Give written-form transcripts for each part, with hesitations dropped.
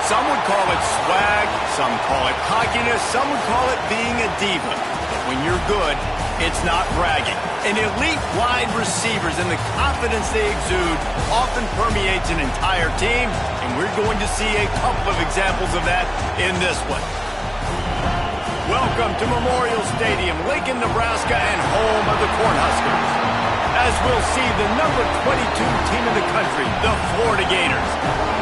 Some would call it swag, some call it cockiness, some would call it being a diva. But when you're good, it's not bragging. And elite wide receivers and the confidence they exude often permeates an entire team, and we're going to see a couple of examples of that in this one. Welcome to Memorial Stadium, Lincoln, Nebraska, and home of the Cornhuskers. As we'll see the number 22 team in the country, the Florida Gators,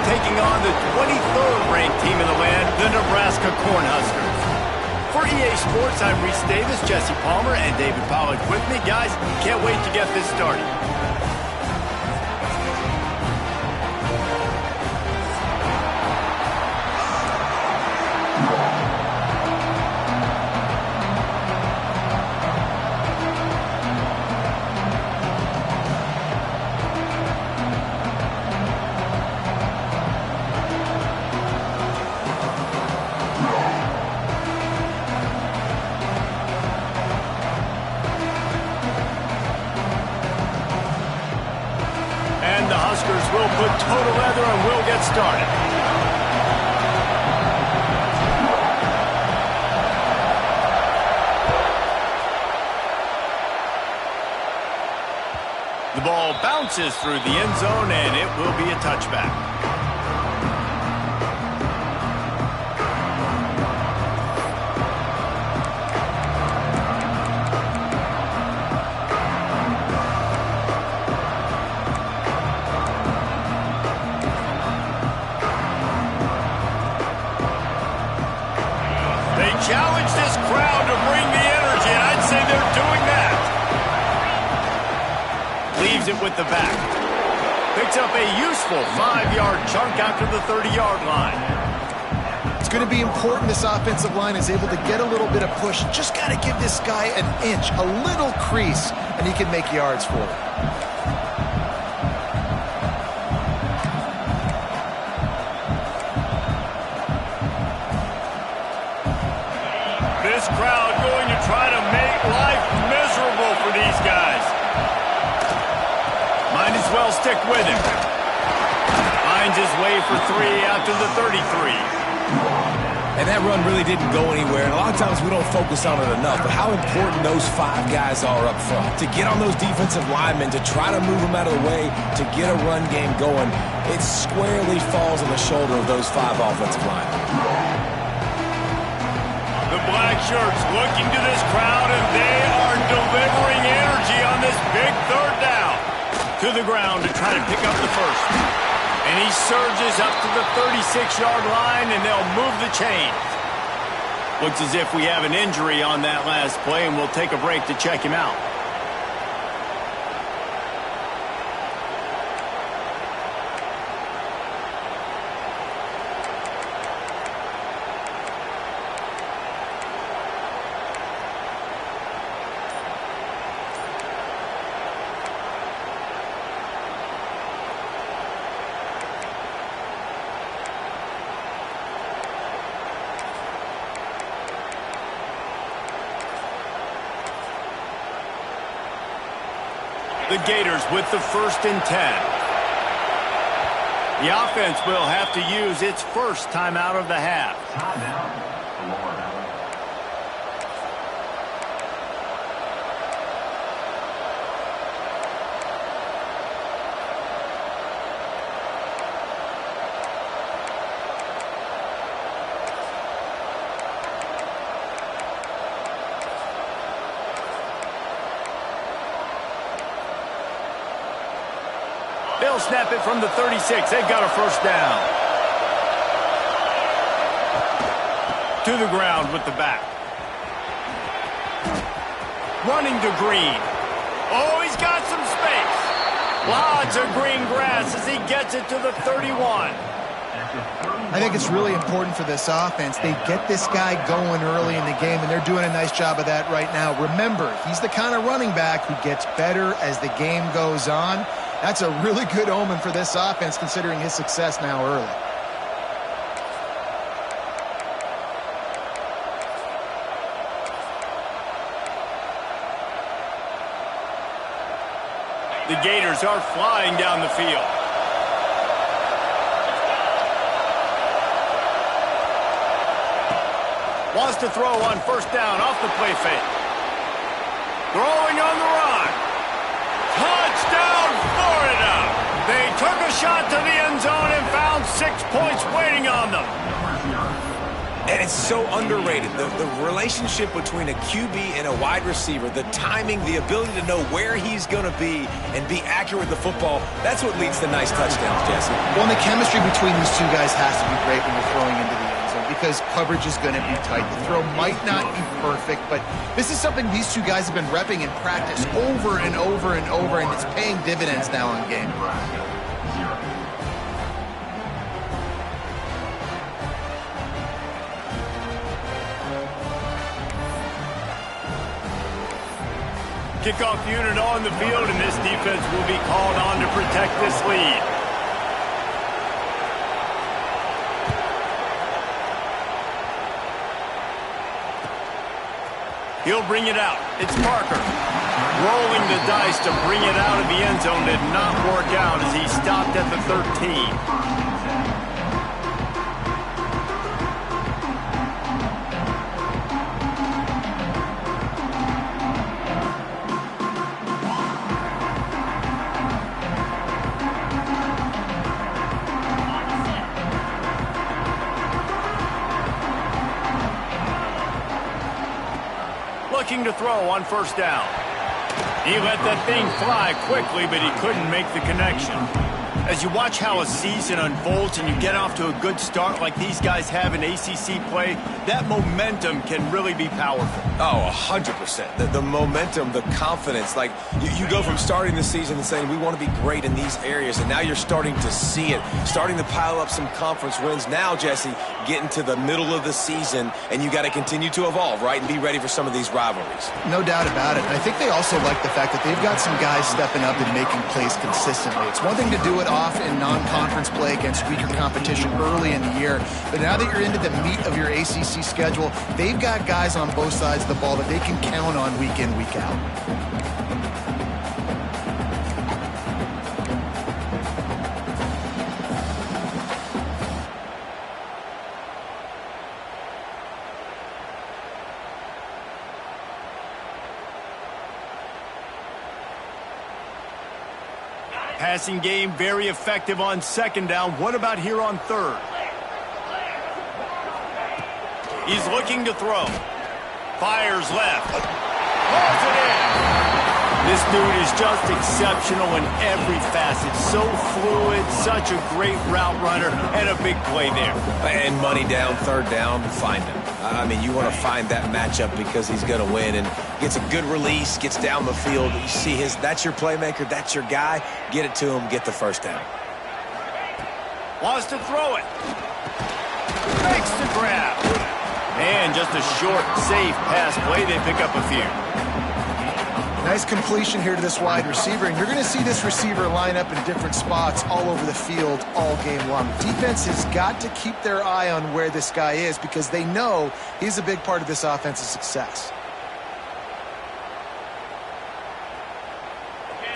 taking on the 23rd ranked team in the land, the Nebraska Cornhuskers. For EA Sports, I'm Reese Davis, Jesse Palmer, and David Pollack with me. Guys, can't wait to get this started. We'll put total leather and we'll get started. The ball bounces through the end zone and it will be a touchback. Challenge this crowd to bring the energy, and I'd say they're doing that. Leaves it with the back. Picks up a useful 5-yard chunk after the 30-yard line. It's going to be important this offensive line is able to get a little bit of push. Just got to give this guy an inch, a little crease, and he can make yards for it. This crowd going to try to make life miserable for these guys. Might as well stick with him. Finds his way for 3 after the 33. And that run really didn't go anywhere. And a lot of times we don't focus on it enough, but how important those 5 guys are up front. To get on those defensive linemen, to try to move them out of the way, to get a run game going, it squarely falls on the shoulder of those 5 offensive linemen. The black shirts looking to this crowd, and they are delivering energy on this big third down. To the ground to try to pick up the first. And he surges up to the 36-yard line, and they'll move the chains. Looks as if we have an injury on that last play, and we'll take a break to check him out. The Gators with the 1st and 10. The offense will have to use its first timeout of the half. Timeout, Florida. They'll snap it from the 36. They've got a first down. To the ground with the back. Running to Green. Oh, he's got some space. Lots of green grass as he gets it to the 31. I think it's really important for this offense. They get this guy going early in the game, and they're doing a nice job of that right now. Remember, he's the kind of running back who gets better as the game goes on. That's a really good omen for this offense, considering his success now early. The Gators are flying down the field. Wants to throw on first down off the play fake. Throwing on the run. Touchdown, Florida! They took a shot to the end zone and found 6 points waiting on them. And it's so underrated. The relationship between a QB and a wide receiver, the timing, the ability to know where he's going to be and be accurate with the football, that's what leads to nice touchdowns, Jesse. Well, and the chemistry between these two guys has to be great when you're throwing into the end zone because coverage is going to be tight. The throw might not be perfect, but this is something these two guys have been repping in practice over and over and over, and it's paying dividends now in game. Kickoff unit on the field, and this defense will be called on to protect this lead. He'll bring it out. It's Parker. Rolling the dice to bring it out of the end zone did not work out as he stopped at the 13. Looking to throw on first down. He let that thing fly quickly, but he couldn't make the connection. As you watch how a season unfolds and you get off to a good start like these guys have in ACC play, that momentum can really be powerful. Oh, 100%. The momentum, the confidence. Like, you go from starting the season and saying, we want to be great in these areas, and now you're starting to see it, starting to pile up some conference wins. Now, Jesse, getting to the middle of the season, and you got to continue to evolve, right, and be ready for some of these rivalries. No doubt about it. And I think they also like the fact that they've got some guys stepping up and making plays consistently. It's one thing to do it off in non-conference play against weaker competition early in the year, but now that you're into the meat of your ACC schedule, they've got guys on both sides of the ball that they can count on week in, week out. Passing game very effective on second down. What about here on third? He's looking to throw. Fires left. Pulls it in. This dude is just exceptional in every facet. So fluid, such a great route runner, and a big play there. And money down, third down, find him. I mean, you want to find that matchup because he's going to win and gets a good release, gets down the field. You see that's your playmaker, that's your guy. Get it to him, get the first down. Wants to throw it. Makes the grab. And just a short, safe pass play. They pick up a few. Nice completion here to this wide receiver, and you're going to see this receiver line up in different spots all over the field all game long. Defense has got to keep their eye on where this guy is because they know he's a big part of this offense's success.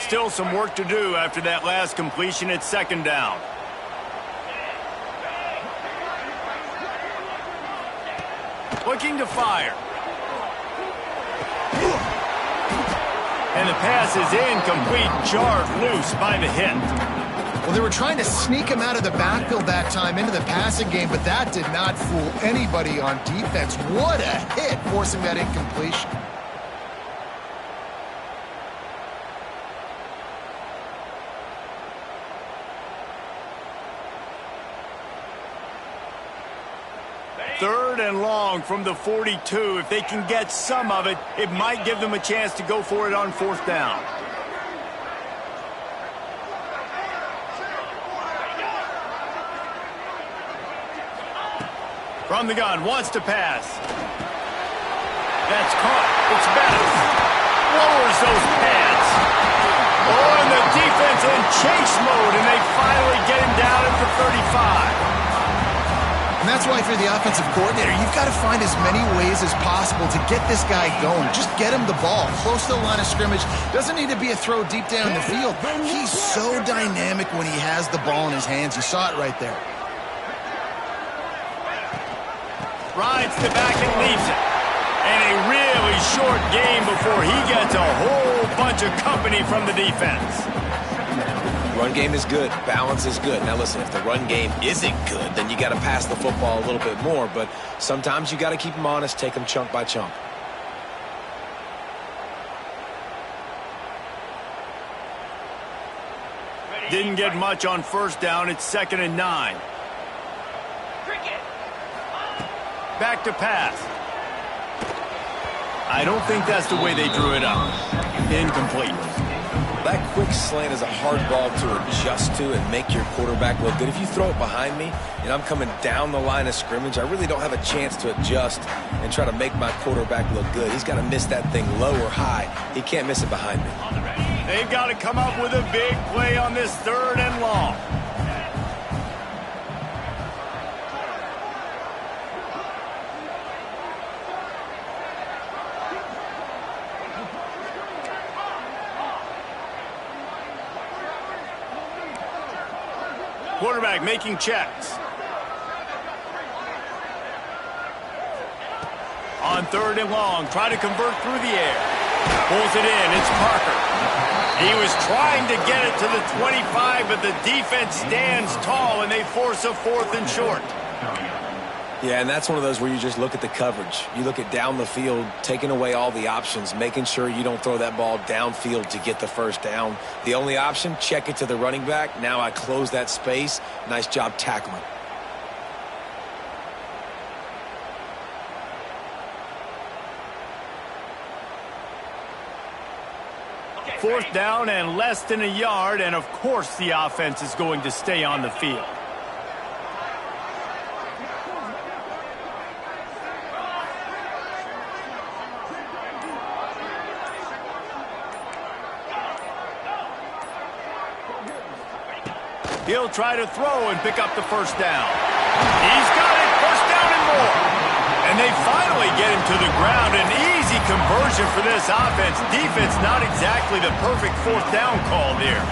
Still some work to do after that last completion at second down. Looking to fire. And the pass is incomplete, jarred loose by the hit. Well, they were trying to sneak him out of the backfield that time into the passing game, but that did not fool anybody on defense. What a hit, forcing that incompletion. Third and long from the 42. If they can get some of it, it might give them a chance to go for it on fourth down. From the gun, wants to pass. That's caught. It's Bettis. Lowers those pads. Oh, and the defense in chase mode, and they finally get him down at the 35. And that's why if you're the offensive coordinator, you've got to find as many ways as possible to get this guy going. Just get him the ball close to the line of scrimmage. Doesn't need to be a throw deep down the field. He's so dynamic when he has the ball in his hands. You saw it right there. Rides the back and leaves it. And a really short game before he gets a whole bunch of company from the defense. Run game is good. Balance is good. Now listen, if the run game isn't good, then you got to pass the football a little bit more. But sometimes you got to keep them honest, take them chunk by chunk. Didn't get much on first down. It's 2nd and 9. Back to pass. I don't think that's the way they drew it up. Incomplete. That quick slant is a hard ball to adjust to and make your quarterback look good. If you throw it behind me and I'm coming down the line of scrimmage, I really don't have a chance to adjust and try to make my quarterback look good. He's got to miss that thing low or high. He can't miss it behind me. They've got to come up with a big play on this 3rd and long. Quarterback making checks. On 3rd and long, try to convert through the air. Pulls it in, it's Parker. He was trying to get it to the 25, but the defense stands tall, and they force a 4th and short. Yeah, and that's one of those where you just look at the coverage. You look at down the field, taking away all the options, making sure you don't throw that ball downfield to get the first down. The only option, check it to the running back. Now I close that space. Nice job tackling. Fourth down and less than a yard, and of course the offense is going to stay on the field. He'll try to throw and pick up the first down. He's got it, first down and more. And they finally get him to the ground. An easy conversion for this offense. Defense not exactly the perfect 4th down call there.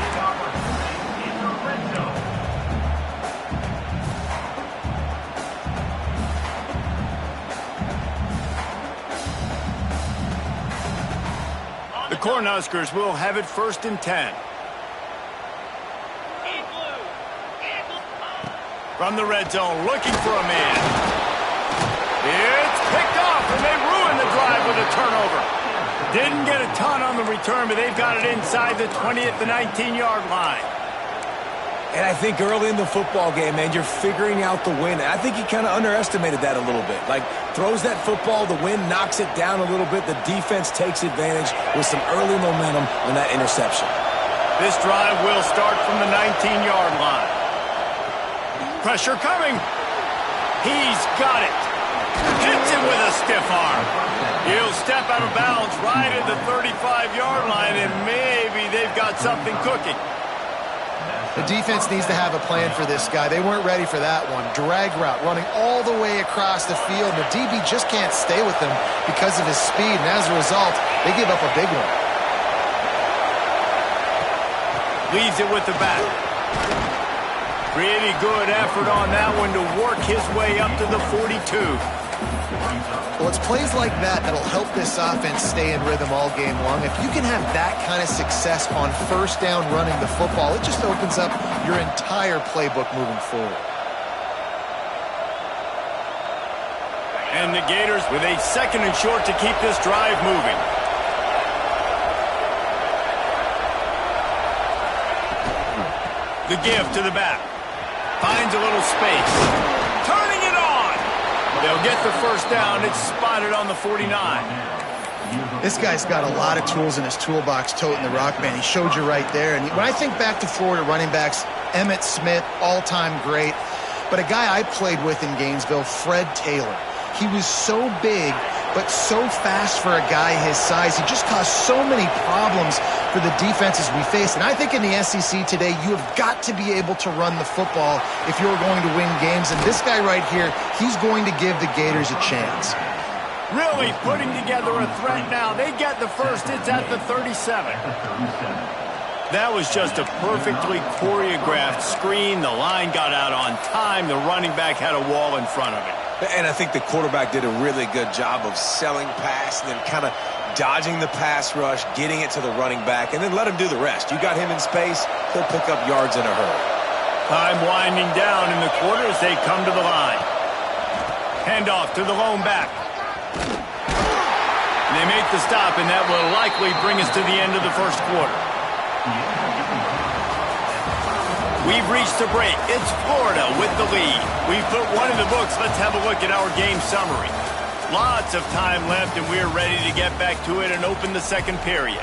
The Cornhuskers will have it 1st and 10. From the red zone, looking for a man. It's picked off, and they ruin the drive with a turnover. Didn't get a ton on the return, but they've got it inside the 20 at the 19-yard line. And I think early in the football game, man, you're figuring out the wind. I think he kind of underestimated that a little bit. Like, throws that football, the wind knocks it down a little bit. The defense takes advantage with some early momentum on that interception. This drive will start from the 19-yard line. Pressure coming. He's got it. Hits it with a stiff arm. He'll step out of bounds right at the 35-yard line, and maybe they've got something cooking. The defense needs to have a plan for this guy. They weren't ready for that one. Drag route, running all the way across the field. The DB just can't stay with him because of his speed, and as a result, they give up a big one. Leaves it with the back. Pretty good effort on that one to work his way up to the 42. Well, it's plays like that that'll help this offense stay in rhythm all game long. If you can have that kind of success on first down running the football, it just opens up your entire playbook moving forward. And the Gators with a 2nd and short to keep this drive moving. The give to the back. Finds a little space. Turning it on. They'll get the first down. It's spotted on the 49. This guy's got a lot of tools in his toolbox toting the rock, man. He showed you right there. And when I think back to Florida running backs, Emmitt Smith, all-time great. But a guy I played with in Gainesville, Fred Taylor. He was so big, but so fast for a guy his size. He just caused so many problems for the defenses we face. And I think in the SEC today, you have got to be able to run the football if you're going to win games. And this guy right here, he's going to give the Gators a chance. Really putting together a threat now. They get the first. It's at the 37. That was just a perfectly choreographed screen. The line got out on time. The running back had a wall in front of it. And I think the quarterback did a really good job of selling pass and then kind of dodging the pass rush, getting it to the running back, and then let him do the rest. You got him in space, he'll pick up yards in a hurry. Time winding down in the quarter as they come to the line. Handoff to the lone back. They make the stop, and that will likely bring us to the end of the first quarter. We've reached the break. It's Florida with the lead. We've put one in the books. Let's have a look at our game summary. Lots of time left, and we're ready to get back to it and open the second period.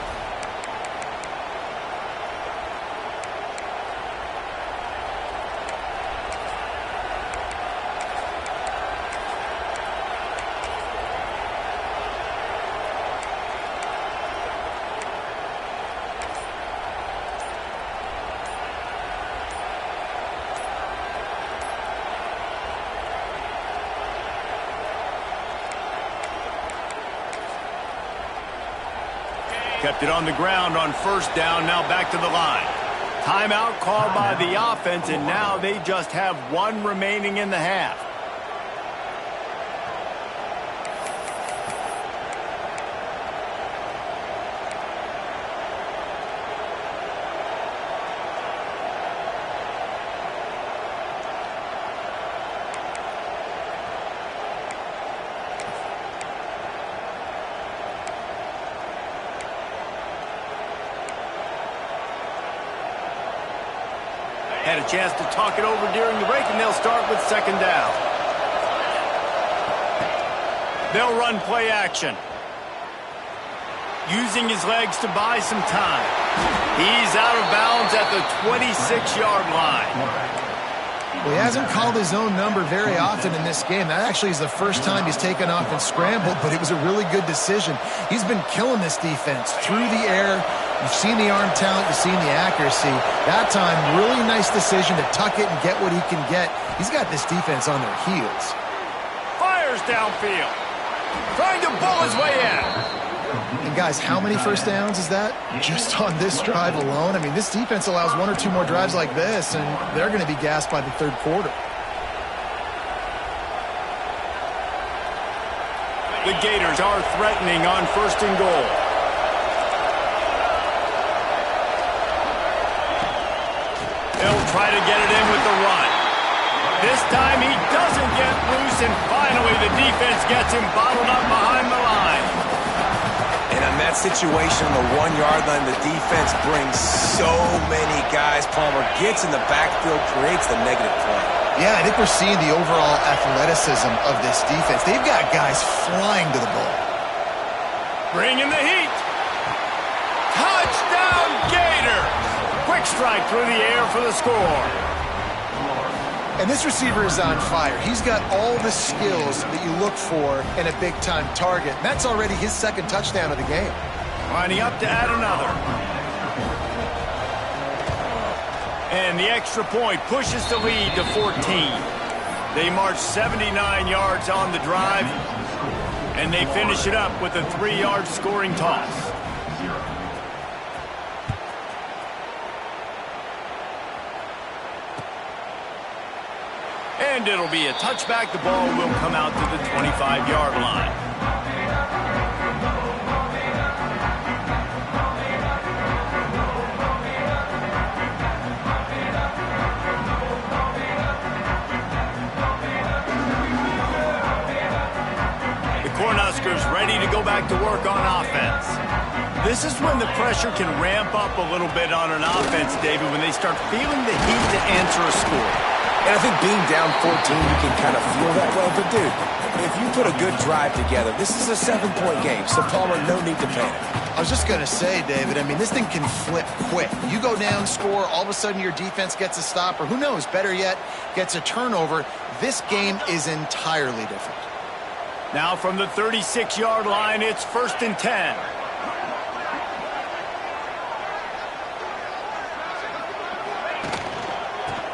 Kept it on the ground on first down, now back to the line. Timeout called by the offense, and now they just have one remaining in the half. Had a chance to talk it over during the break, and they'll start with second down. They'll run play action. Using his legs to buy some time. He's out of bounds at the 26-yard line. Well, he hasn't called his own number very often in this game. That actually is the first time he's taken off and scrambled, but it was a really good decision. He's been killing this defense through the air. You've seen the arm talent, you've seen the accuracy. That time, really nice decision to tuck it and get what he can get. He's got this defense on their heels. Fires downfield. Trying to bull his way in. And guys, how many first downs is that? Just on this drive alone? I mean, this defense allows one or two more drives like this, and they're going to be gassed by the third quarter. The Gators are threatening on first and goal. They'll try to get it in with the run. This time he doesn't get loose, and finally the defense gets him bottled up behind the line. And on that situation, on the 1-yard line, the defense brings so many guys. Palmer gets in the backfield, creates the negative play. Yeah, I think we're seeing the overall athleticism of this defense. They've got guys flying to the ball. Bringing the heat. Touchdown Gators! Quick strike through the air for the score. And this receiver is on fire. He's got all the skills that you look for in a big-time target. That's already his second touchdown of the game. Lining up to add another. And the extra point pushes the lead to 14. They march 79 yards on the drive, and they finish it up with a 3-yard scoring toss. And it'll be a touchback. The ball will come out to the 25-yard line. The Cornhuskers ready to go back to work on offense. This is when the pressure can ramp up a little bit on an offense, David, when they start feeling the heat to answer a score. And I think being down 14, you can kind of feel that way. But, dude, if you put a good drive together, this is a 7-point game. So, Palmer, no need to panic. I was just going to say, David, I mean, this thing can flip quick. You go down, score, all of a sudden your defense gets a stop, or who knows, better yet, gets a turnover. This game is entirely different. Now from the 36-yard line, it's 1st and 10.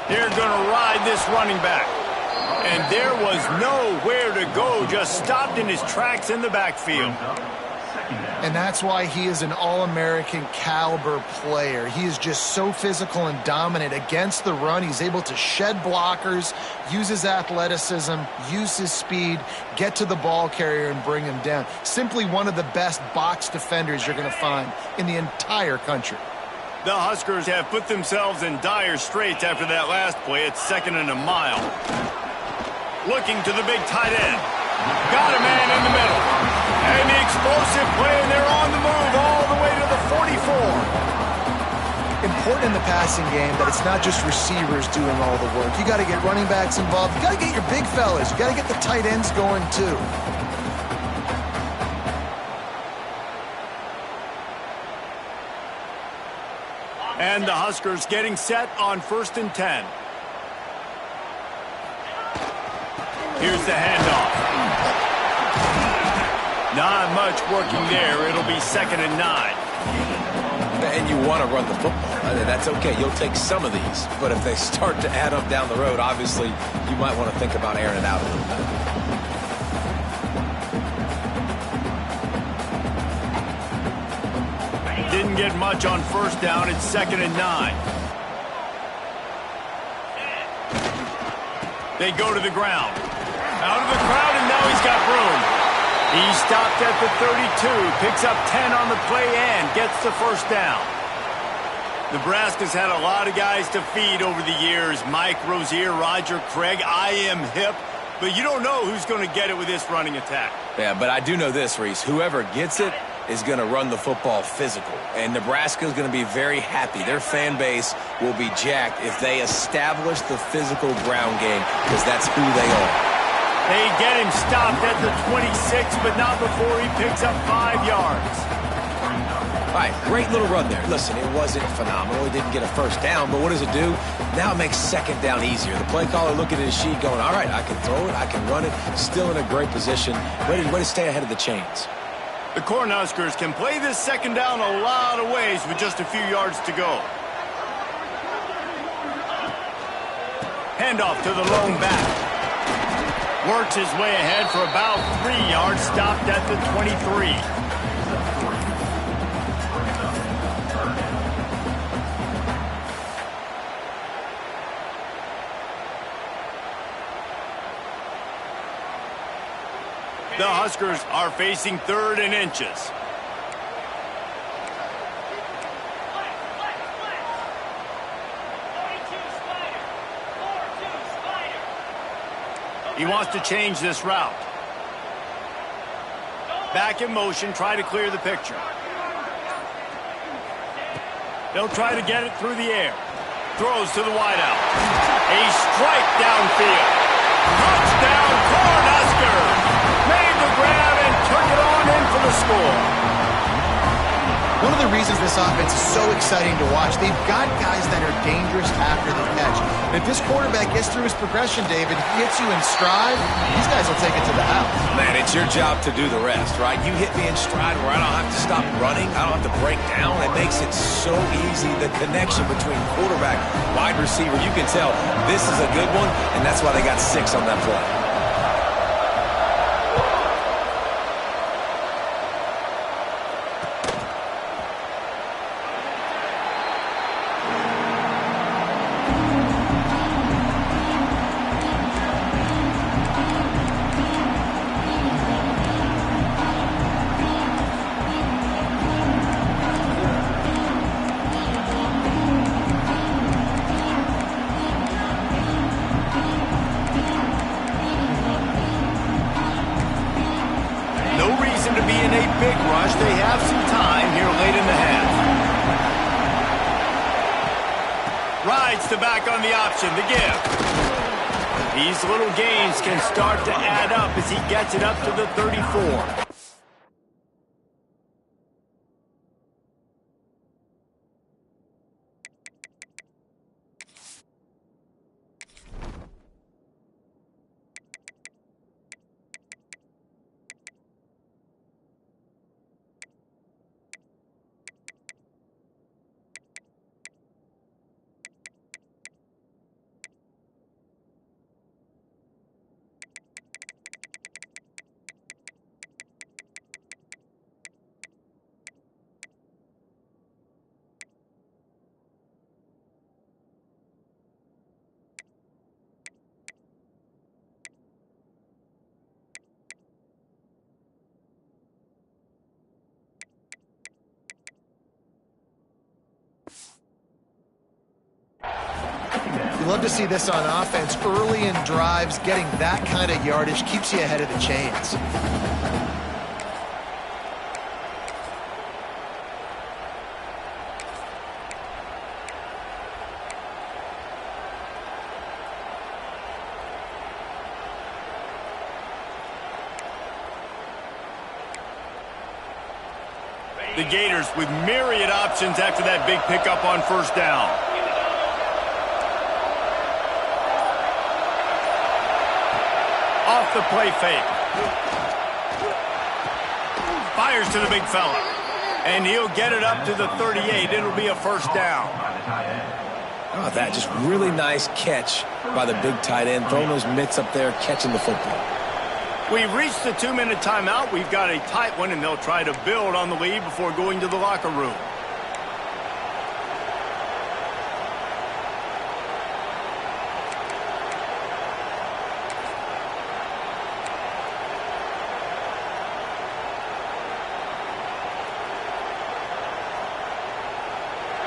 They're going to ride this running back. And there was nowhere to go, just stopped in his tracks in the backfield. And that's why he is an All-American caliber player. He is just so physical and dominant against the run. He's able to shed blockers, use his athleticism, use his speed, get to the ball carrier and bring him down. Simply one of the best box defenders you're going to find in the entire country. The Huskers have put themselves in dire straits after that last play. It's 2nd and a mile. Looking to the big tight end. Got a man in the middle. And the explosive play, and they're on the move all the way to the 44. Important in the passing game that it's not just receivers doing all the work. You got to get running backs involved. You got to get your big fellas. You got to get the tight ends going too. And the Huskers getting set on 1st and 10. Here's the handoff. Not much working there. It'll be 2nd and 9. And you want to run the football. That's okay. You'll take some of these. But if they start to add up down the road, obviously, you might want to think about airing it out a little bit. Didn't get much on 1st down. It's 2nd and 9. They go to the ground. Out of the crowd, and now he's got room. He stopped at the 32, picks up 10 on the play and gets the 1st down. Nebraska's had a lot of guys to feed over the years. Mike Rozier, Roger Craig, I am hip. But you don't know who's going to get it with this running attack. Yeah, but I do know this, Reese. Whoever gets it is going to run the football physical. And Nebraska is going to be very happy. Their fan base will be jacked if they establish the physical ground game, because that's who they are. They get him stopped at the 26, but not before he picks up 5 yards. All right, great little run there. Listen, it wasn't phenomenal. He didn't get a 1st down, but what does it do? Now it makes 2nd down easier. The play caller looking at his sheet going, all right, I can throw it, I can run it, still in a great position, ready to stay ahead of the chains. The Cornhuskers can play this 2nd down a lot of ways with just a few yards to go. Handoff to the lone back. Works his way ahead for about 3 yards, stopped at the 23. The Huskers are facing 3rd and inches. He wants to change this route. Back in motion, try to clear the picture. They'll try to get it through the air. Throws to the wideout. A strike downfield. Touchdown, Cornhuskers! Made the grab and took it on in for the score. One of the reasons this offense is so exciting to watch, they've got guys that are dangerous after the catch. And if this quarterback gets through his progression, David, gets you in stride, these guys will take it to the house. Man, it's your job to do the rest, right? You hit me in stride where I don't have to stop running. I don't have to break down. It makes it so easy. The connection between quarterback, wide receiver, you can tell this is a good one, and that's why they got 6 on that play. Big rush. They have some time here late in the half. Rides to back on the option, the give. These little gains can start to add up as he gets it up to the 34. love to see this on offense. Early in drives, getting that kind of yardage keeps you ahead of the chains. The Gators with myriad options after that big pickup on first down. Off the play fake. Fires to the big fella. And he'll get it up to the 38. It'll be a first down. Oh, that just really nice catch by the big tight end, throwing those mitts up there, catching the football. We've reached the 2-minute timeout. We've got a tight one, and they'll try to build on the lead before going to the locker room.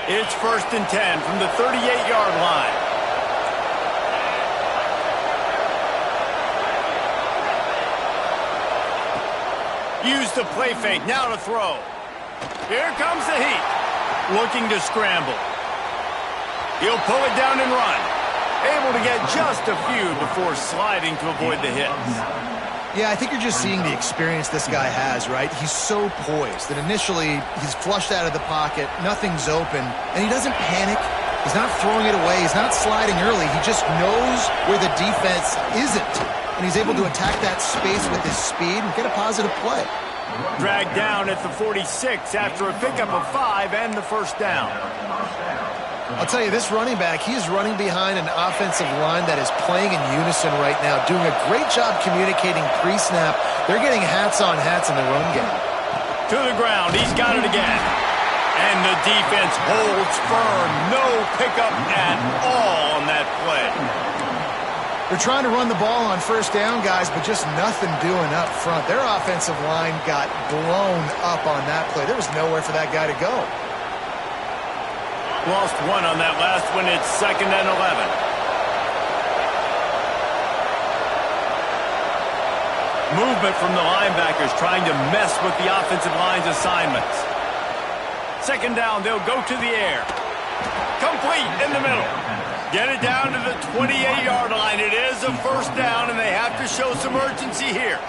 It's 1st and 10 from the 38-yard line. Use the play fake, now to throw. Here comes the heat. Looking to scramble. He'll pull it down and run. Able to get just a few before sliding to avoid the hits. Yeah, I think you're just seeing the experience this guy has, right? He's so poised that initially he's flushed out of the pocket, nothing's open, and he doesn't panic. He's not throwing it away. He's not sliding early. He just knows where the defense isn't. And he's able to attack that space with his speed and get a positive play. Dragged down at the 46 after a pickup of 5 and the first down. I'll tell you, this running back, he is running behind an offensive line that is playing in unison right now, doing a great job communicating pre-snap. They're getting hats on hats in the run game. To the ground, he's got it again. And the defense holds firm. No pickup at all on that play. They're trying to run the ball on first down, guys, but just nothing doing up front. Their offensive line got blown up on that play. There was nowhere for that guy to go. Lost one on that last one. It's 2nd and 11. Movement from the linebackers trying to mess with the offensive line's assignments. 2nd down, they'll go to the air. Complete in the middle. Get it down to the 28-yard line. It is a first down, and they have to show some urgency here.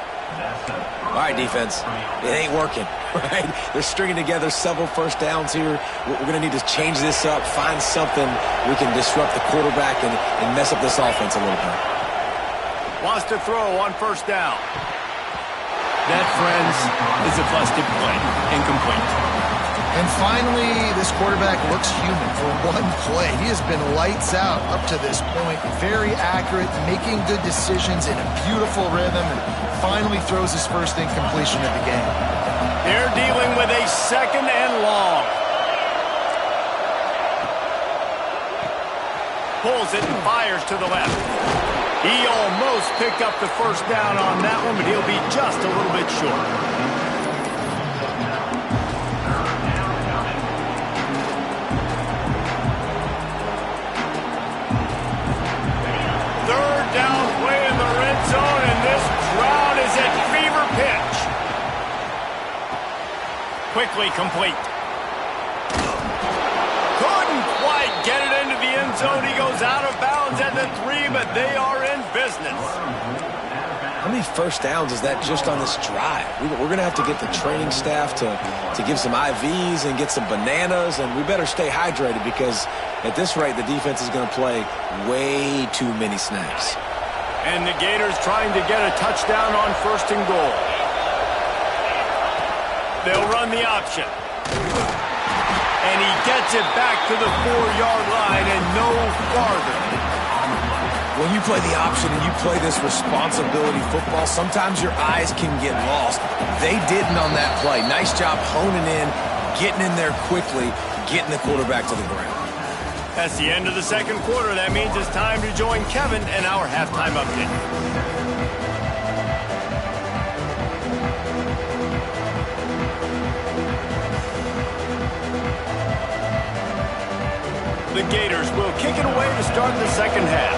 All right, defense. It ain't working, right? They're stringing together several first downs here. We're going to need to change this up, find something we can disrupt the quarterback and mess up this offense a little bit. Wants to throw on first down. That, friends, is a busted play. Incomplete. And finally, this quarterback looks human for one play. He has been lights out up to this point. Very accurate, making good decisions in a beautiful rhythm, and finally throws his first incompletion of the game. They're dealing with a 2nd and long. Pulls it and fires to the left. He almost picked up the first down on that one, but he'll be just a little bit short. Down play in the red zone, and this crowd is at fever pitch. Quickly complete. Couldn't quite get it into the end zone. He goes out of bounds at the 3, but they are in business. How many first downs is that just on this drive? We're going to have to get the training staff to give some IVs and get some bananas, and we better stay hydrated because at this rate, the defense is going to play way too many snaps. And the Gators trying to get a touchdown on 1st and goal. They'll run the option. And he gets it back to the 4-yard line and no farther. When you play the option and you play this responsibility football, sometimes your eyes can get lost. They didn't on that play. Nice job honing in, getting in there quickly, getting the quarterback to the ground. That's the end of the 2nd quarter. That means it's time to join Kevin and our halftime update. The Gators will kick it away to start the second half.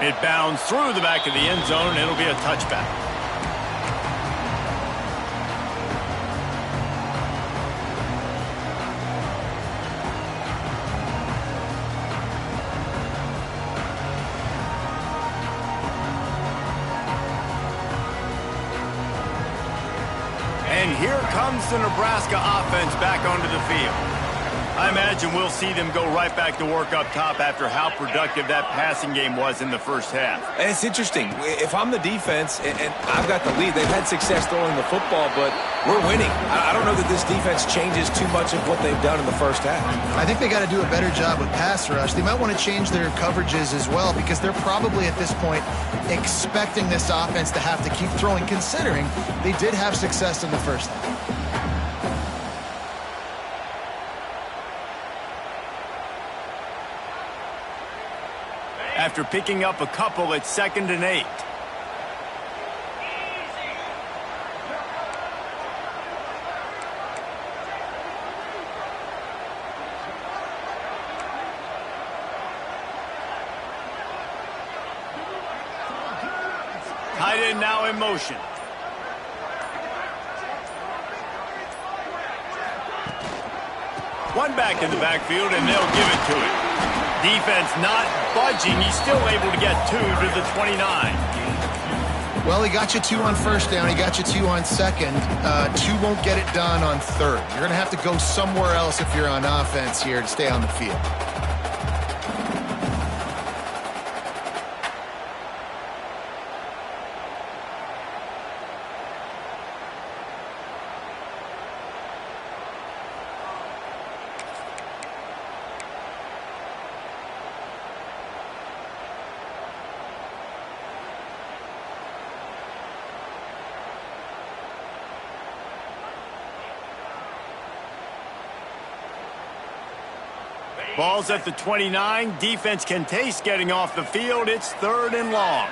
It bounds through the back of the end zone, and it'll be a touchback. And here comes the Nebraska offense back onto the field. I imagine we'll see them go right back to work up top after how productive that passing game was in the first half. And it's interesting. If I'm the defense and I've got the lead, they've had success throwing the football, but we're winning. I don't know that this defense changes too much of what they've done in the first half. I think they got to do a better job with pass rush. They might want to change their coverages as well because they're probably at this point expecting this offense to have to keep throwing, considering they did have success in the first half. After picking up a couple, it's 2nd and 8. Tight end now in motion. One back in the backfield, and they'll give it to him. Defense not budging. He's still able to get 2 to the 29. Well, he got you 2 on first down. He got you 2 on second. 2 won't get it done on third. You're going to have to go somewhere else if you're on offense here to stay on the field. Ball's at the 29. Defense can taste getting off the field. It's 3rd and long.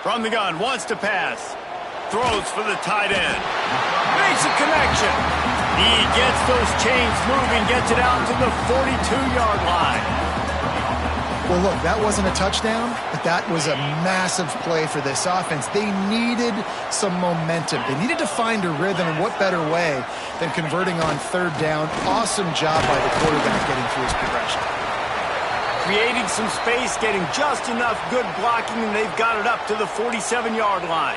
From the gun, wants to pass. Throws for the tight end. Makes a connection. He gets those chains moving, gets it out to the 42-yard line. Well, look, that wasn't a touchdown, but that was a massive play for this offense. They needed some momentum. They needed to find a rhythm, and what better way than converting on 3rd down. Awesome job by the quarterback getting through his progression. Creating some space, getting just enough good blocking, and they've got it up to the 47-yard line.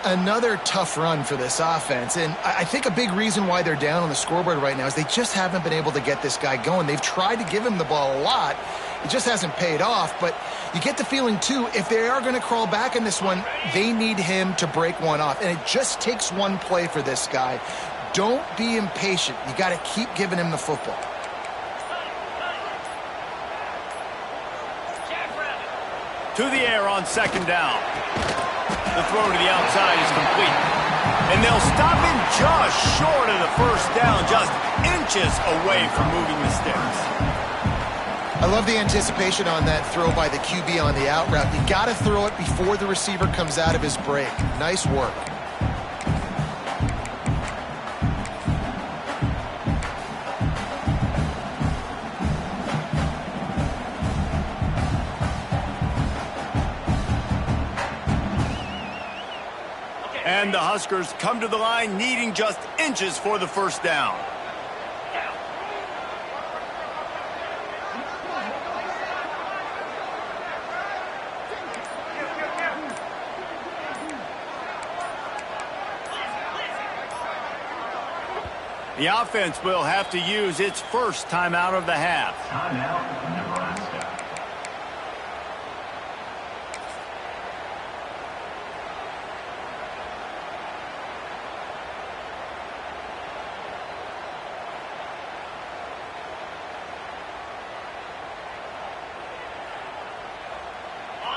Another tough run for this offense, and I think a big reason why they're down on the scoreboard right now is they just haven't been able to get this guy going. They've tried to give him the ball a lot. It just hasn't paid off, but you get the feeling, too, if they are going to crawl back in this one, they need him to break one off, and it just takes one play for this guy. Don't be impatient. You got to keep giving him the football. To the air on 2nd down. The throw to the outside is complete. And they'll stop him just short of the first down, just inches away from moving the sticks. I love the anticipation on that throw by the QB on the out route. You got to throw it before the receiver comes out of his break. Nice work. And the Huskers come to the line needing just inches for the first down. The offense will have to use its first timeout of the half. Timeout, Nebraska.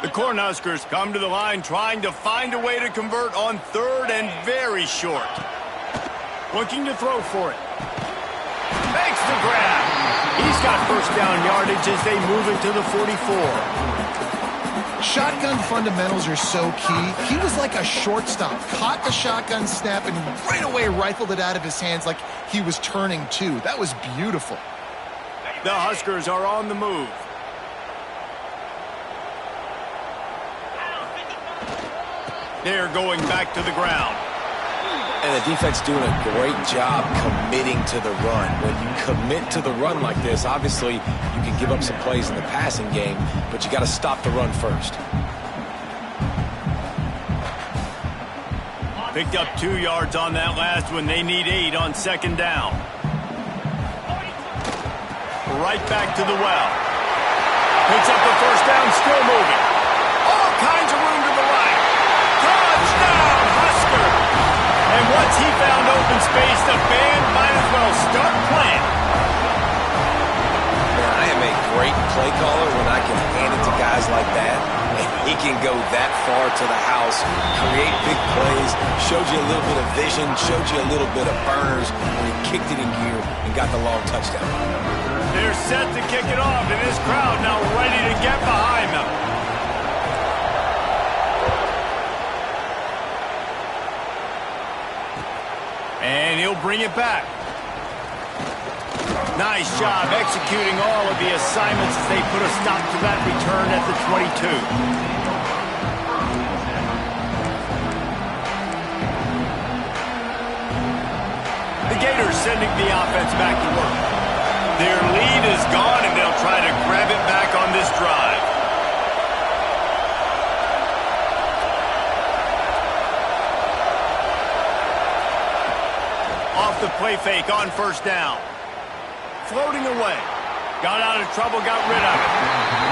The Cornhuskers come to the line trying to find a way to convert on 3rd and very short. Looking to throw for it. Makes the grab. He's got first down yardage as they move it to the 44. Shotgun fundamentals are so key. He was like a shortstop, caught the shotgun snap and right away rifled it out of his hands like he was turning two. That was beautiful. The Huskers are on the move. They're going back to the ground. And the defense doing a great job committing to the run. When you commit to the run like this, obviously you can give up some plays in the passing game, but you got to stop the run first. Picked up 2 yards on that last one. They need 8 on second down. Right back to the well. Picks up the first down, still moving. All kinds of room to the right. Touchdown, Husker! And once he found open space, the band might as well start playing. Man, I am a great play caller when I can hand it to guys like that. And he can go that far to the house, create big plays, showed you a little bit of vision, showed you a little bit of burners when he kicked it in gear and got the long touchdown. They're set to kick it off, and this crowd now ready to get behind them. And he'll bring it back. Nice job executing all of the assignments as they put a stop to that return at the 22. The Gators sending the offense back to work. Their lead is gone, and they'll try to grab it back on this drive. Off the play fake on first down. Floating away. Got out of trouble, got rid of it.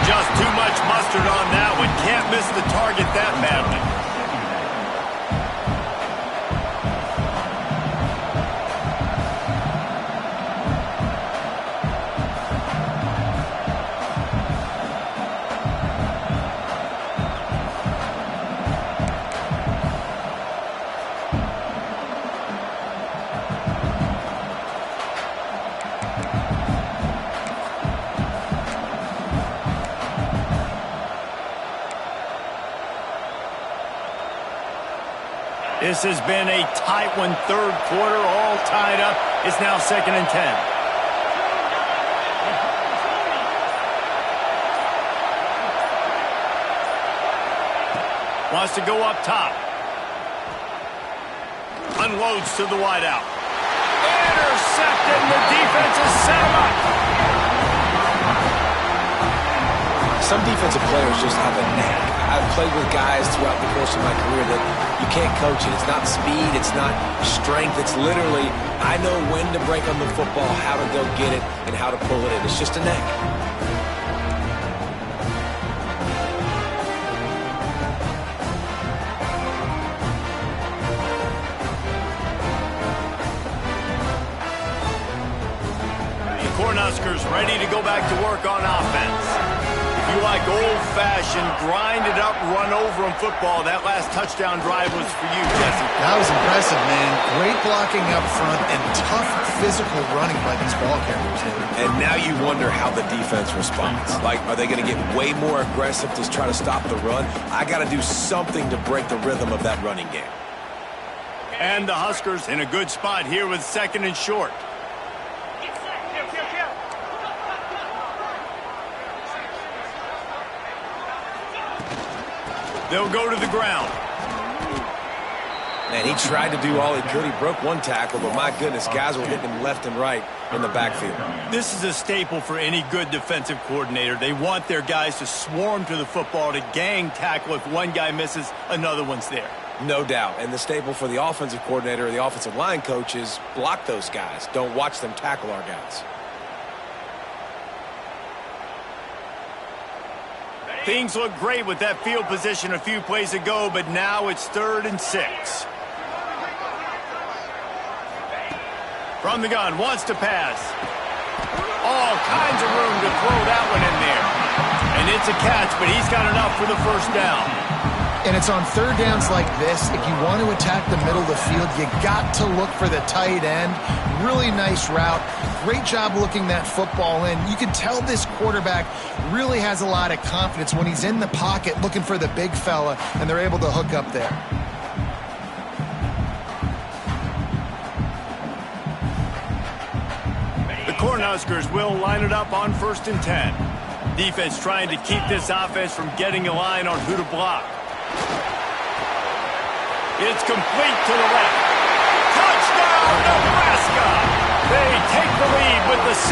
Just too much mustard on that one. Can't miss the target that badly. This has been a tight one, third quarter, all tied up. It's now 2nd and 10. Wants to go up top. Unloads to the wideout. Intercepted, and the defense has set him up. Some defensive players just have a knack. I've played with guys throughout the course of my career that you can't coach it. It's not speed, it's not strength. It's literally, I know when to break on the football, how to go get it, and how to pull it in. It's just a knack. The Cornhuskers ready to go back to work on offense. You like old-fashioned, grind-it-up, run-over-'em football. That last touchdown drive was for you, Jesse. That was impressive, man. Great blocking up front and tough physical running by these ball carriers. And now you wonder how the defense responds. Like, are they going to get way more aggressive to try to stop the run? I got to do something to break the rhythm of that running game. And the Huskers in a good spot here with 2nd and short. They'll go to the ground. Man, he tried to do all he could. He broke one tackle, but my goodness, guys were hitting him left and right in the backfield. This is a staple for any good defensive coordinator. They want their guys to swarm to the football, to gang tackle. If one guy misses, another one's there. No doubt. And the staple for the offensive coordinator or the offensive line coach is block those guys. Don't watch them tackle our guys. Things look great with that field position a few plays ago, but now it's 3rd and 6. From the gun, wants to pass. All kinds of room to throw that one in there. And it's a catch, but he's got enough for the first down. And it's on third downs like this. If you want to attack the middle of the field, you got to look for the tight end. Really nice route. Great job looking that football in. You can tell this quarterback really has a lot of confidence when he's in the pocket looking for the big fella, and they're able to hook up there. The Cornhuskers will line it up on 1st and 10. Defense trying to keep this offense from getting a line on who to block. It's complete to the left. Touchdown, Nebraska! They take the lead with the 6.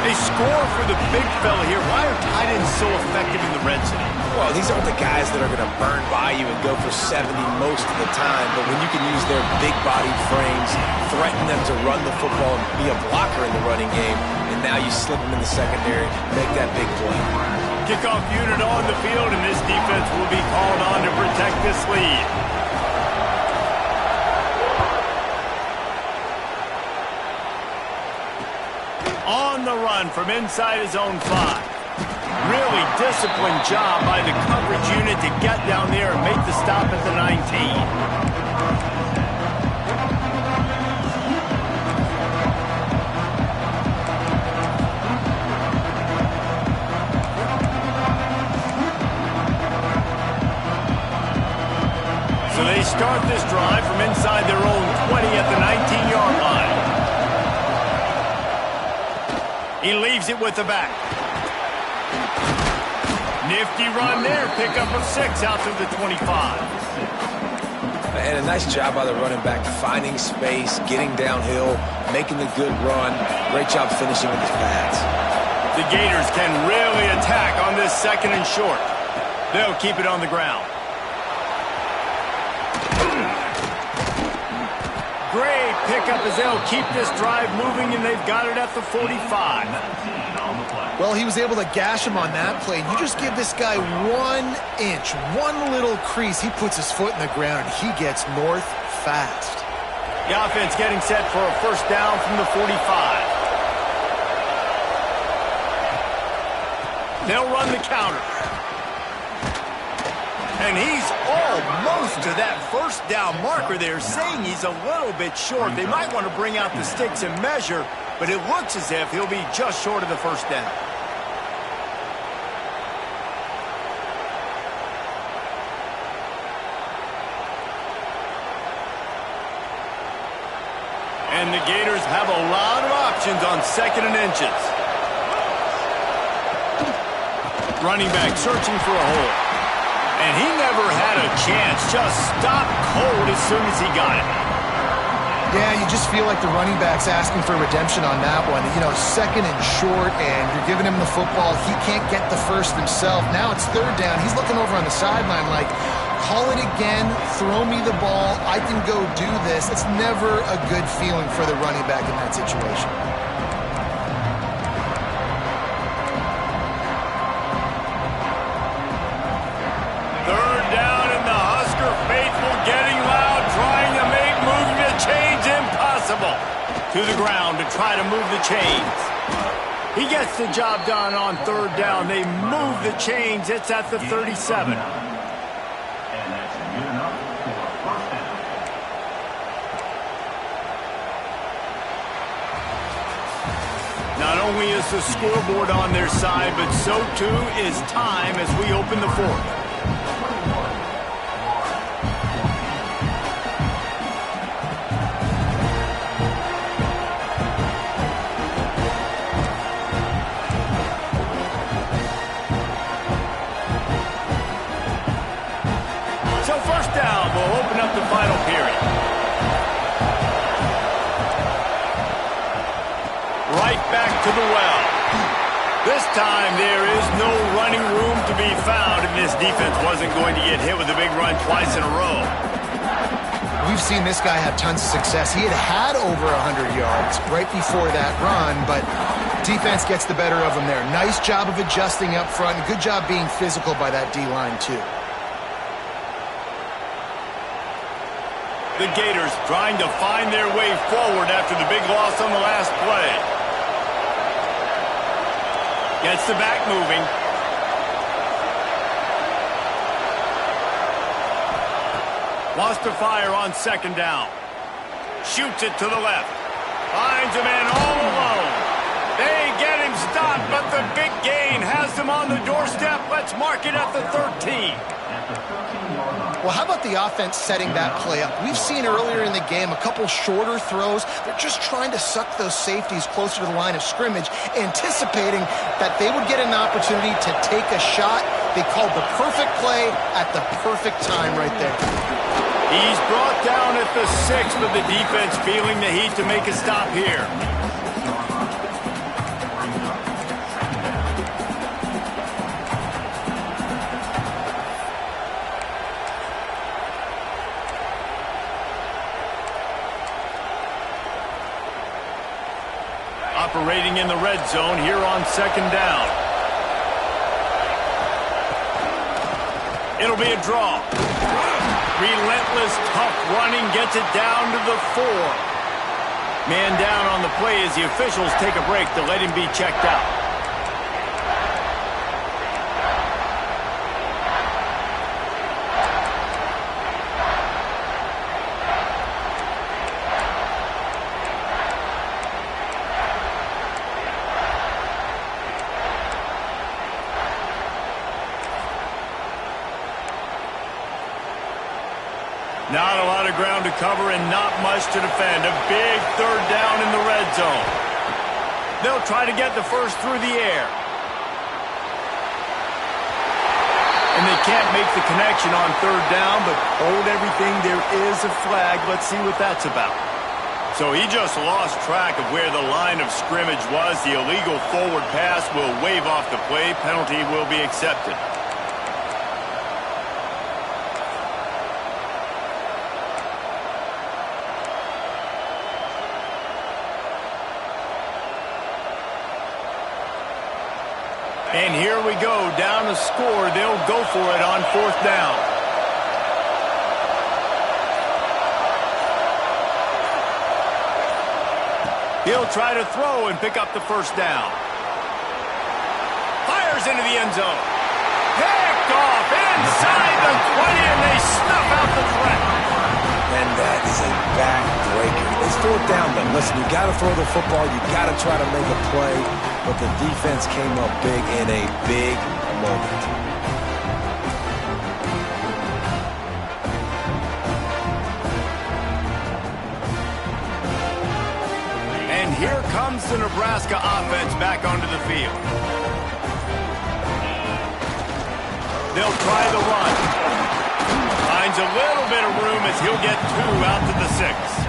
They score for the big fella here. Why are tight ends so effective in the red zone? Well, these aren't the guys that are going to burn by you and go for 70 most of the time, but when you can use their big-bodied frames, threaten them to run the football and be a blocker in the running game, and now you slip them in the secondary, make that big play. Kickoff unit on the field, and this defense will be called on to protect this lead. On the run from inside his own 5. Really disciplined job by the coverage unit to get down there and make the stop at the 19. So they start this drive from inside their own 20 at the 19-yard line. He leaves it with the back. Nifty run there. Pickup of 6 out to the 25. And a nice job by the running back, finding space, getting downhill, making the good run. Great job finishing with his pads. The Gators can really attack on this 2nd and short. They'll keep it on the ground. Great pickup as they'll keep this drive moving, and they've got it at the 45. Well, he was able to gash him on that play. You just give this guy 1 inch, one little crease. He puts his foot in the ground, and he gets north fast. The offense getting set for a 1st down from the 45. They'll run the counter. And he's almost to that 1st down marker there, saying he's a little bit short. They might want to bring out the sticks and measure, but it looks as if he'll be just short of the 1st down. And the Gators have a lot of options on 2nd and inches. Running back searching for a hole. And he never had a chance. Just stopped cold as soon as he got it. Yeah, you just feel like the running back's asking for redemption on that one. You know, 2nd and short, and you're giving him the football. He can't get the 1st himself. Now it's 3rd down. He's looking over on the sideline like, call it again, throw me the ball, I can go do this. It's never a good feeling for the running back in that situation. To the ground to try to move the chains. He gets the job done on 3rd down. They move the chains. It's at the 37. Not only is the scoreboard on their side, but so too is time as we open the 4th. Final period. Right back to the well. This time there is no running room to be found, and this defense wasn't going to get hit with a big run twice in a row. We've seen this guy have tons of success. He had over 100 yards right before that run, but defense gets the better of him there. Nice job of adjusting up front. Good job being physical by that D-line, too. The Gators trying to find their way forward after the big loss on the last play. Gets the back moving. Wants to fire on second down. Shoots it to the left. Finds a man all alone. They get him stopped, but the big gain has them on the doorstep. Let's mark it at the 13. Well, how about the offense setting that play up? We've seen earlier in the game a couple shorter throws. They're just trying to suck those safeties closer to the line of scrimmage, anticipating that they would get an opportunity to take a shot. They called the perfect play at the perfect time right there. He's brought down at the 6, but the defense feeling the heat to make a stop here. Operating in the red zone here on second down. It'll be a draw. Relentless, tough running gets it down to the 4. Man down on the play as the officials take a break to let him be checked out. Not a lot of ground to cover and not much to defend. A big third down in the red zone. They'll try to get the first through the air. And they can't make the connection on third down, but hold everything. There is a flag. Let's see what that's about. So he just lost track of where the line of scrimmage was. The illegal forward pass will wave off the play. Penalty will be accepted. And here we go, down to score. They'll go for it on fourth down. He'll try to throw and pick up the first down. Fires into the end zone. Picked off inside the 20, and they snuff out the threat. And that is a backbreaker. It's fourth down, but listen, you got to throw the football. You got to try to make a play. But the defense came up big in a big moment. And here comes the Nebraska offense back onto the field. They'll try the run. Finds a little bit of room as he'll get 2 out to the 6.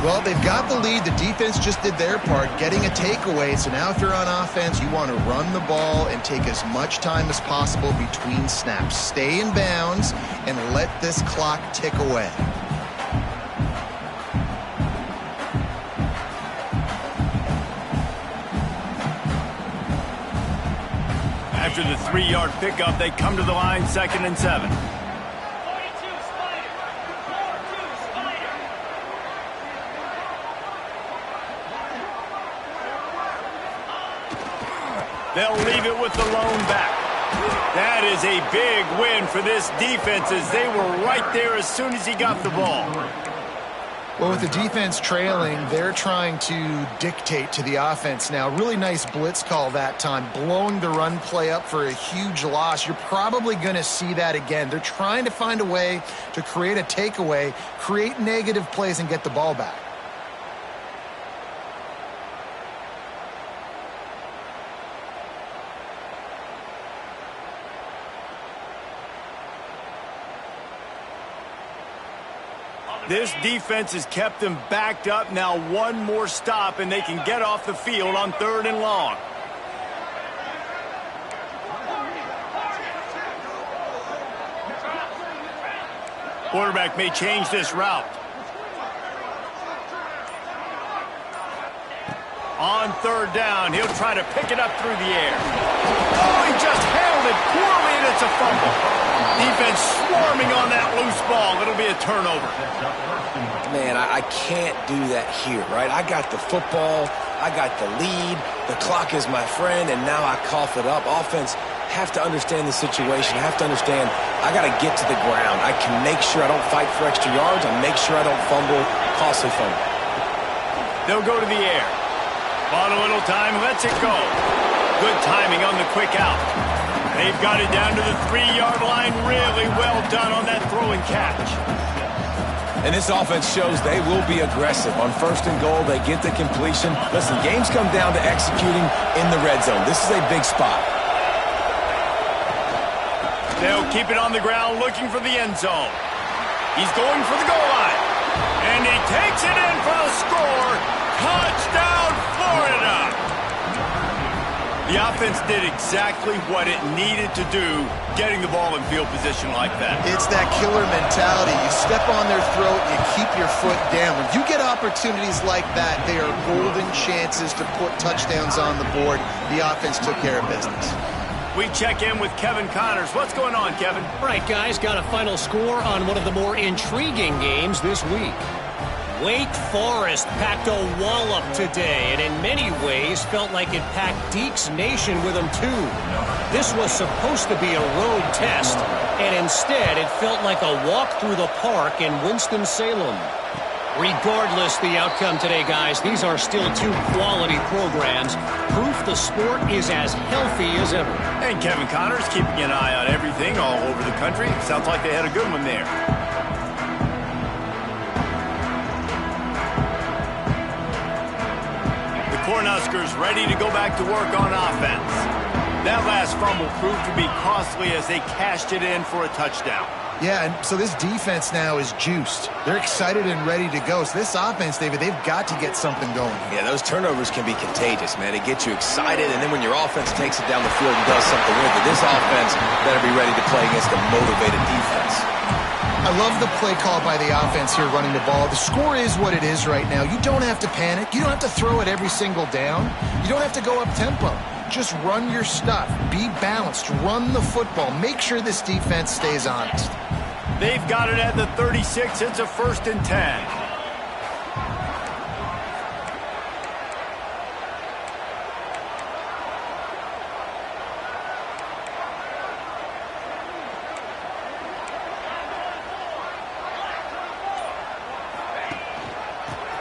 Well, they've got the lead. The defense just did their part, getting a takeaway. So now if you're on offense, you want to run the ball and take as much time as possible between snaps. Stay in bounds and let this clock tick away. After the 3-yard pickup, they come to the line, 2nd and 7. They'll leave it with the lone back. That is a big win for this defense as they were right there as soon as he got the ball. Well, with the defense trailing, they're trying to dictate to the offense now. Really nice blitz call that time, blowing the run play up for a huge loss. You're probably going to see that again. They're trying to find a way to create a takeaway, create negative plays, and get the ball back. This defense has kept them backed up. Now one more stop, and they can get off the field on 3rd and long. Quarterback may change this route. On 3rd down, he'll try to pick it up through the air. Oh, he just held it poorly, and it's a fumble. Defense swarming on that loose ball. It'll be a turnover. Man, I can't do that here, right? I got the football. I got the lead. The clock is my friend, and now I cough it up. Offense have to understand the situation, have to understand I got to get to the ground. I can make sure I don't fight for extra yards. I make sure I don't fumble, costly fumble. They'll go to the air. Bought a little time, lets it go. Good timing on the quick out. They've got it down to the 3-yard line. Really well done on that throw and catch. And this offense shows they will be aggressive. On 1st and goal, they get the completion. Listen, games come down to executing in the red zone. This is a big spot. They'll keep it on the ground looking for the end zone. He's going for the goal line. And he takes it in for the score. Touchdown, Florida! The offense did exactly what it needed to do, getting the ball in field position like that. It's that killer mentality. You step on their throat, you keep your foot down. When you get opportunities like that, they are golden chances to put touchdowns on the board. The offense took care of business. We check in with Kevin Connors. What's going on, Kevin? All right, guys, got a final score on one of the more intriguing games this week. Wake Forest packed a wallop today, and in many ways felt like it packed Deeks Nation with them too. This was supposed to be a road test, and instead it felt like a walk through the park in Winston-Salem. Regardless the outcome today, guys, these are still two quality programs. Proof the sport is as healthy as ever. And Kevin Connors keeping an eye on everything all over the country. Sounds like they had a good one there. Cornhuskers ready to go back to work on offense. That last fumble proved to be costly as they cashed it in for a touchdown. Yeah, and so this defense now is juiced. They're excited and ready to go. So this offense, David, they've got to get something going. Yeah, those turnovers can be contagious, man. It gets you excited, and then when your offense takes it down the field and does something with it, this offense better be ready to play against a motivated defense. I love the play call by the offense here running the ball. The score is what it is right now. You don't have to panic. You don't have to throw it every single down. You don't have to go up tempo. Just run your stuff. Be balanced. Run the football. Make sure this defense stays honest. They've got it at the 36. It's a 1st and 10.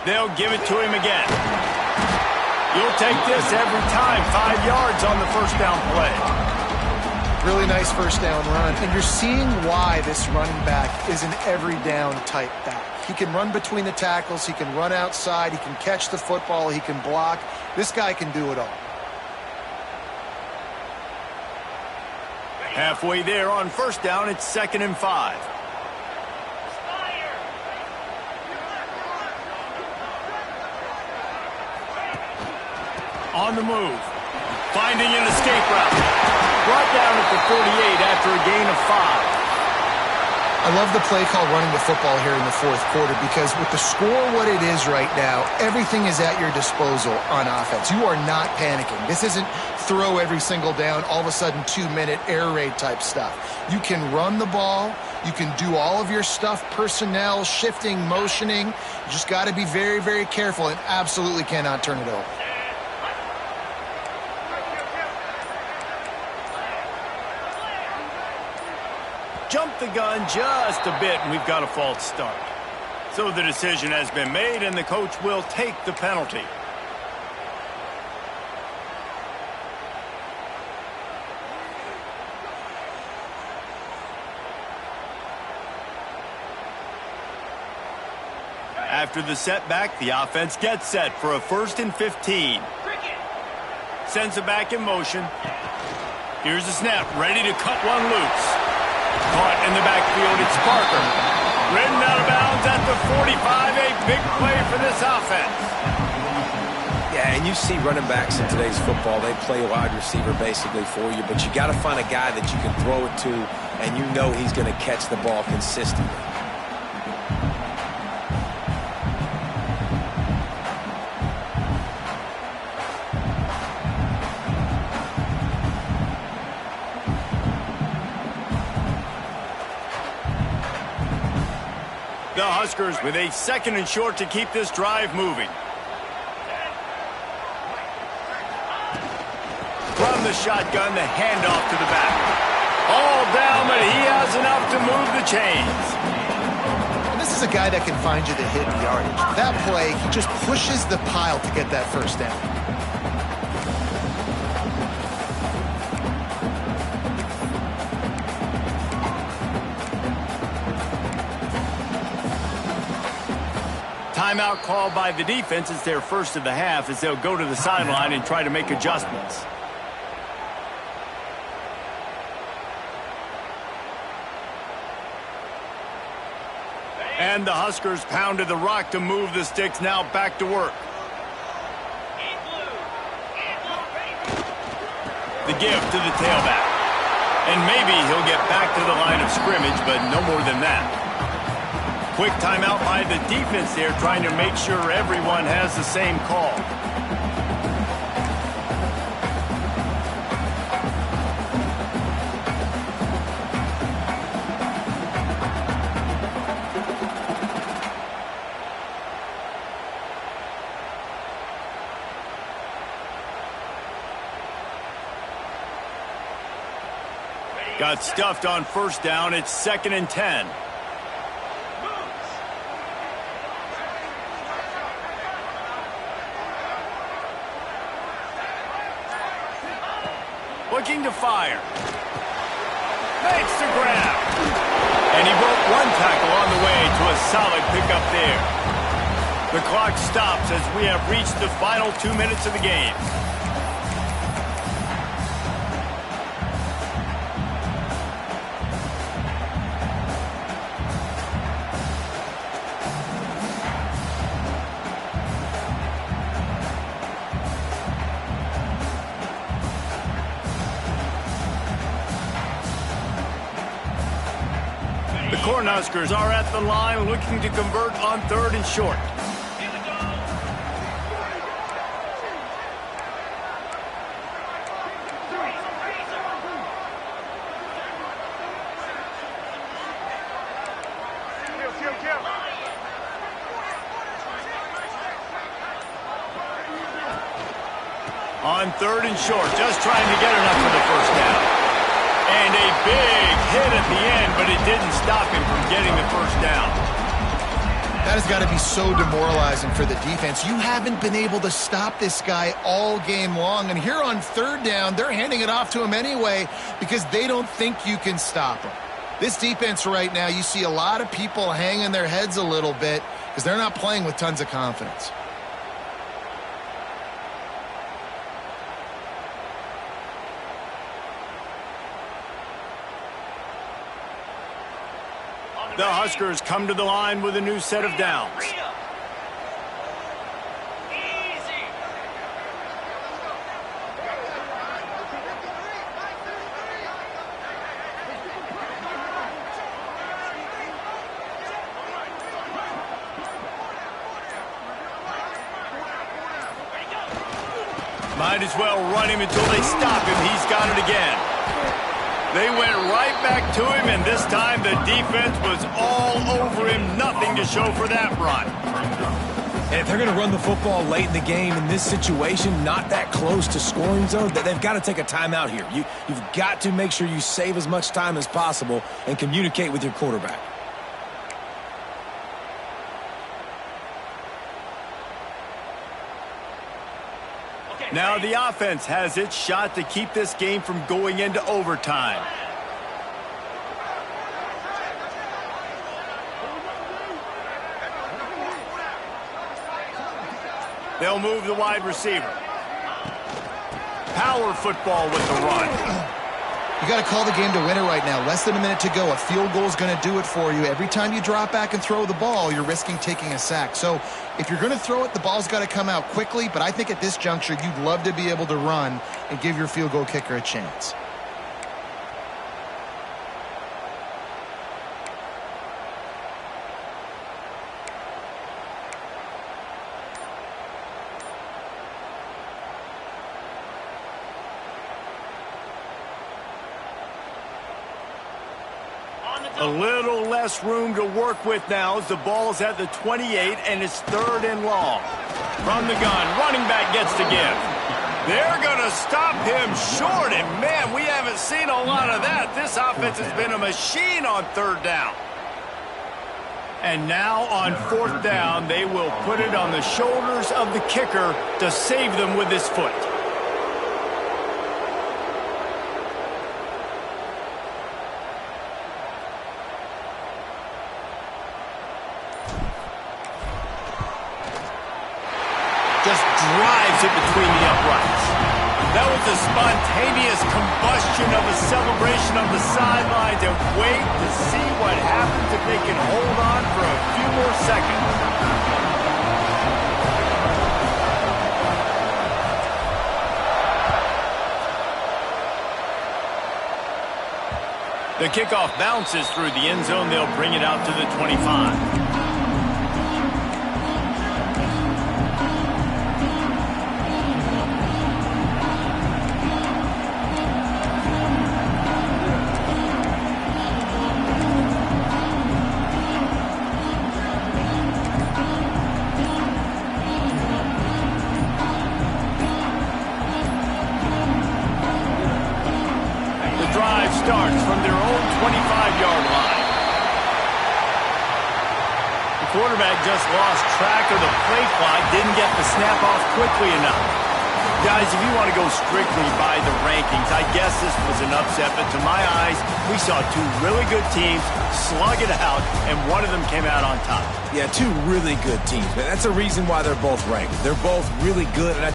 They'll give it to him again. You'll take this every time. 5 yards on the 1st down play. Really nice 1st down run. And you're seeing why this running back is an every down type back. He can run between the tackles. He can run outside. He can catch the football. He can block. This guy can do it all. Halfway there on 1st down. It's 2nd and 5. On the move. Finding an escape route. Brought down at the 48 after a gain of 5. I love the play call running the football here in the 4th quarter because with the score what it is right now, everything is at your disposal on offense. You are not panicking. This isn't throw every single down, all of a sudden 2-minute air raid type stuff. You can run the ball. You can do all of your stuff, personnel, shifting, motioning. You just got to be very, very careful and absolutely cannot turn it over. Jumped the gun just a bit, and we've got a false start. So the decision has been made, and the coach will take the penalty. After the setback, the offense gets set for a 1st and 15. Sends it back in motion. Here's the snap, ready to cut one loose. Caught in the backfield, it's Parker. Ridden out of bounds at the 45, a big play for this offense. Yeah, and you see running backs in today's football, they play wide receiver basically for you, but you got to find a guy that you can throw it to, and you know he's going to catch the ball consistently. The Huskers with a 2nd and short to keep this drive moving. From the shotgun, the handoff to the back. All down, but he has enough to move the chains. And this is a guy that can find you the hidden yardage. That play, he just pushes the pile to get that first down. Timeout called by the defense. It's their first of the half as they'll go to the sideline and try to make adjustments. And the Huskers pounded the rock to move the sticks. Now back to work. The give to the tailback. And maybe he'll get back to the line of scrimmage, but no more than that. Quick timeout by the defense there, trying to make sure everyone has the same call. Got stuffed on first down. It's 2nd and 10. Looking to fire. Makes the grab. And he broke one tackle on the way to a solid pickup there. The clock stops as we have reached the final 2 minutes of the game. Cornhuskers are at the line looking to convert on 3rd and short. On 3rd and short, just trying to get enough for the first down. And a big hit at the end, but it didn't stop him from getting the first down. That has got to be so demoralizing for the defense. You haven't been able to stop this guy all game long. And here on 3rd down, they're handing it off to him anyway because they don't think you can stop him. This defense right now, you see a lot of people hanging their heads a little bit because they're not playing with tons of confidence. The Huskers come to the line with a new set of downs. Might as well run him until they stop him. He's got it again. They went right back to him, and this time the defense was all over him. Nothing to show for that run. And if they're going to run the football late in the game in this situation, not that close to scoring zone, they've got to take a timeout here. You've got to make sure you save as much time as possible and communicate with your quarterback. Now the offense has its shot to keep this game from going into overtime. They'll move the wide receiver. Power football with the run. You got to call the game to win it right now. Less than a minute to go. A field goal is going to do it for you. Every time you drop back and throw the ball, you're risking taking a sack. So if you're going to throw it, the ball's got to come out quickly. But I think at this juncture, you'd love to be able to run and give your field goal kicker a chance. A little less room to work with now as the ball's at the 28 and it's 3rd and long. From the gun, running back gets the give. They're going to stop him short, and man, we haven't seen a lot of that. This offense has been a machine on third down. And now on fourth down, they will put it on the shoulders of the kicker to save them with his foot. Just drives it between the uprights. That was a spontaneous combustion of a celebration on the sidelines, and wait to see what happens if they can hold on for a few more seconds. The kickoff bounces through the end zone. They'll bring it out to the 25. Starts from their own 25-yard line. The quarterback just lost track of the play clock, didn't get the snap off quickly enough. Guys, if you want to go strictly by the rankings, I guess this was an upset, but to my eyes, we saw two really good teams slug it out, and one of them came out on top. Yeah, two really good teams, but that's a reason why they're both ranked. They're both really good, and